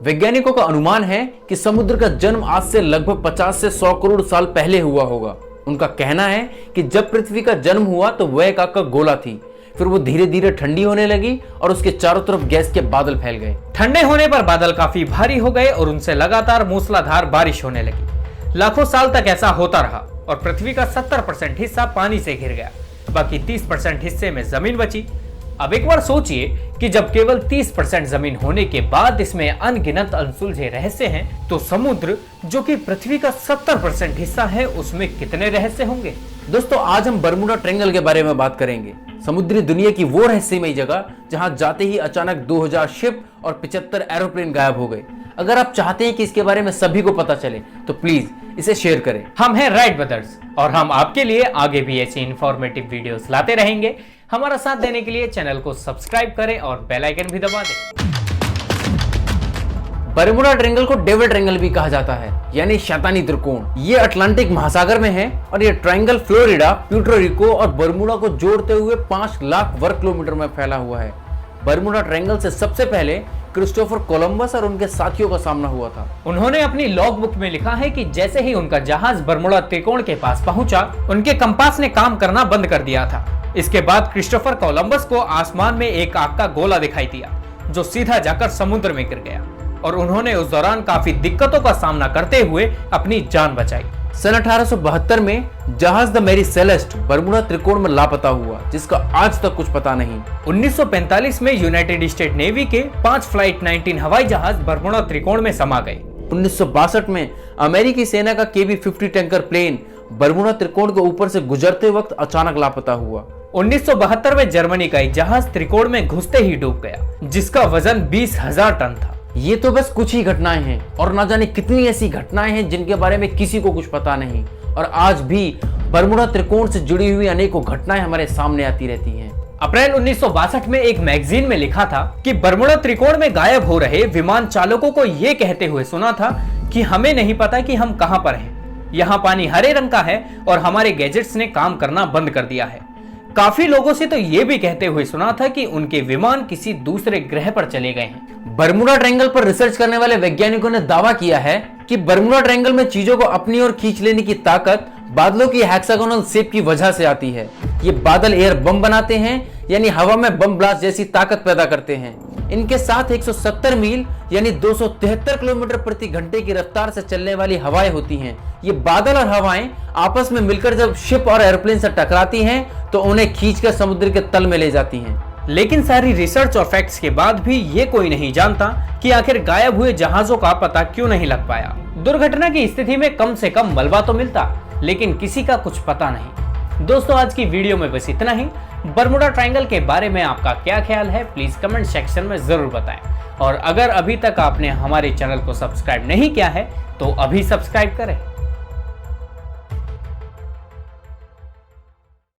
वैज्ञानिकों का अनुमान है कि समुद्र का जन्म आज से लगभग 50 से 100 करोड़ साल पहले हुआ होगा। उनका कहना है कि जब पृथ्वी का जन्म हुआ तो वह एक आग का गोला थी, फिर वो धीरे धीरे ठंडी होने लगी और उसके चारों तरफ गैस के बादल फैल गए। ठंडे होने पर बादल काफी भारी हो गए और उनसे लगातार मूसलाधार बारिश होने लगी। लाखों साल तक ऐसा होता रहा और पृथ्वी का 70% हिस्सा पानी से घिर गया, बाकी 30% हिस्से में जमीन बची। अब एक बार सोचिए कि जब केवल 30% जमीन होने के बाद इसमें अनगिनत अनसुलझे रहस्य हैं, तो समुद्र जो कि पृथ्वी का 70% हिस्सा है उसमें कितने रहस्य होंगे। दोस्तों, आज हम बरमूडा ट्रायंगल के बारे में बात करेंगे। समुद्री दुनिया की वो रहस्यमयी जगह जहां जाते ही अचानक 2000 शिप और 75 एरोप्लेन गायब हो गए। अगर आप चाहते हैं कि इसके बारे में सभी को पता चले तो प्लीज इसे शेयर करें। हम हैं राइट ब्रदर्स और हम आपके लिए आगे भी ऐसी इंफॉर्मेटिव वीडियोस लाते रहेंगे। हमारा साथ देने के लिए चैनल को सब्सक्राइब करें और बेल आइकन भी दबा दें। बरमूडा ट्रायंगल को डेविल ट्रायंगल भी कहा जाता है, यानी शैतानी त्रिकोण। ये अटलांटिक महासागर में है और ये ट्रायंगल फ्लोरिडा, प्यूर्टो रिको और बरमूडा को जोड़ते हुए 5 लाख वर्ग किलोमीटर में फैला हुआ है। बरमूडा ट्रायंगल से सबसे पहले क्रिस्टोफर कोलंबस और उनके साथियों का सामना हुआ था। उन्होंने अपनी लॉग बुक में लिखा है कि जैसे ही उनका जहाज बरमूडा त्रिकोण के पास पहुंचा, उनके कंपास ने काम करना बंद कर दिया था। इसके बाद क्रिस्टोफर कोलंबस को आसमान में एक आग का गोला दिखाई दिया जो सीधा जाकर समुद्र में गिर गया और उन्होंने उस दौरान काफी दिक्कतों का सामना करते हुए अपनी जान बचाई। सन 1872 में जहाज द मैरी सेलेस्ट बरमूडा त्रिकोण में लापता हुआ, जिसका आज तक कुछ पता नहीं। 1945 में यूनाइटेड स्टेट नेवी के 5 फ्लाइट 19 हवाई जहाज बरमूडा त्रिकोण में समा गए। 1962 में अमेरिकी सेना का KB-50 टैंकर प्लेन बरमूडा त्रिकोण के ऊपर से गुजरते वक्त अचानक लापता हुआ। 1972 में जर्मनी का एक जहाज त्रिकोण में घुसते ही डूब गया, जिसका वजन 20,000 टन था। ये तो बस कुछ ही घटनाएं हैं और ना जाने कितनी ऐसी घटनाएं हैं जिनके बारे में किसी को कुछ पता नहीं। और आज भी बरमूडा त्रिकोण से जुड़ी हुई अनेकों घटनाएं हमारे सामने आती रहती हैं। अप्रैल 1962 में एक मैगजीन में लिखा था कि बरमूडा त्रिकोण में गायब हो रहे विमान चालकों को ये कहते हुए सुना था कि हमें नहीं पता कि हम कहां पर हैं। यहाँ पानी हरे रंग का है और हमारे गैजेट्स ने काम करना बंद कर दिया है। काफी लोगों से तो ये भी कहते हुए सुना था कि उनके विमान किसी दूसरे ग्रह पर चले गए हैं। बरमूडा ट्रायंगल पर रिसर्च करने वाले वैज्ञानिकों ने दावा किया है कि बरमूडा ट्रायंगल में चीजों को अपनी ओर खींच लेने की ताकत बादलों की हेक्सागोनल शेप की वजह से आती है। ये बादल एयर बम बनाते हैं, यानी हवा में बम ब्लास्ट जैसी ताकत पैदा करते हैं। इनके साथ 170 मील यानी 273 किलोमीटर प्रति घंटे की रफ्तार से चलने वाली हवाएं होती हैं। ये बादल और हवाएं आपस में मिलकर जब शिप और एरोप्लेन से टकराती हैं तो उन्हें खींचकर समुद्र के तल में ले जाती हैं। लेकिन सारी रिसर्च और फैक्ट्स के बाद भी ये कोई नहीं जानता कि आखिर गायब हुए जहाजों का पता क्यों नहीं लग पाया। दुर्घटना की स्थिति में कम से कम मलबा तो मिलता, लेकिन किसी का कुछ पता नहीं। दोस्तों, आज की वीडियो में बस इतना ही। बरमूडा ट्रायंगल के बारे में आपका क्या ख्याल है, प्लीज कमेंट सेक्शन में जरूर बताएं। और अगर अभी तक आपने हमारे चैनल को सब्सक्राइब नहीं किया है तो अभी सब्सक्राइब करें।